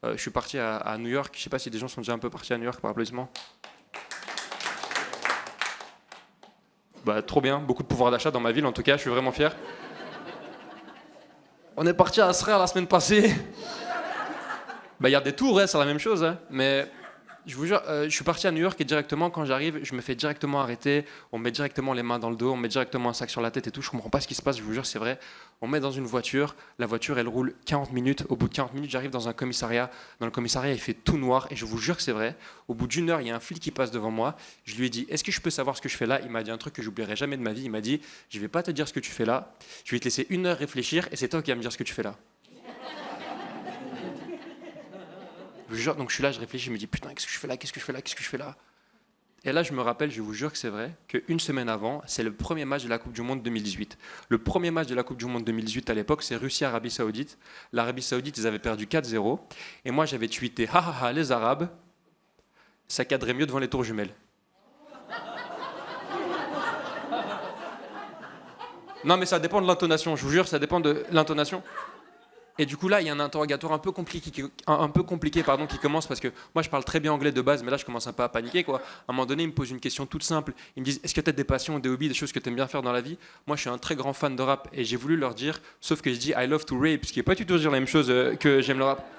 Je suis parti à New York. Je sais pas si des gens sont déjà un peu partis à New York par applaudissement. Bah, trop bien, beaucoup de pouvoir d'achat dans ma ville en tout cas, je suis vraiment fier. On est parti à Asrar la semaine passée. Bah, il y a des tours, ouais, c'est la même chose, hein. Mais je vous jure, je suis parti à New York et directement, quand j'arrive, je me fais directement arrêter. On me met directement les mains dans le dos, on me met directement un sac sur la tête et tout. Je comprends pas ce qui se passe, je vous jure, c'est vrai. On me met dans une voiture, la voiture, elle roule 40 minutes. Au bout de 40 minutes, j'arrive dans un commissariat. Dans le commissariat, il fait tout noir et je vous jure que c'est vrai. Au bout d'une heure, il y a un flic qui passe devant moi. Je lui ai dit, est-ce que je peux savoir ce que je fais là? Il m'a dit un truc que j'oublierai jamais de ma vie. Il m'a dit, je vais pas te dire ce que tu fais là. Je vais te laisser une heure réfléchir et c'est toi qui vas me dire ce que tu fais là. Je vous jure, donc je suis là, je réfléchis, je me dis putain, qu'est-ce que je fais là, qu'est-ce que je fais là, qu'est-ce que je fais là. Et là, je me rappelle, je vous jure que c'est vrai, qu'une semaine avant, c'est le premier match de la Coupe du Monde 2018. Le premier match de la Coupe du Monde 2018 à l'époque, c'est Russie-Arabie Saoudite. L'Arabie Saoudite, ils avaient perdu 4-0. Et moi, j'avais tweeté, ha ha ha, les Arabes, ça cadrait mieux devant les tours jumelles. Non, mais ça dépend de l'intonation, je vous jure, ça dépend de l'intonation. Et du coup là, il y a un interrogatoire un peu compliqué pardon, qui commence parce que moi je parle très bien anglais de base, mais là je commence un peu à paniquer quoi. À un moment donné, ils me posent une question toute simple. Ils me disent est-ce que tu as des passions, des hobbies, des choses que tu aimes bien faire dans la vie? Moi je suis un très grand fan de rap et j'ai voulu leur dire, sauf que je dis I love to rape, ce qui est pas du tout dire la même chose que j'aime le rap.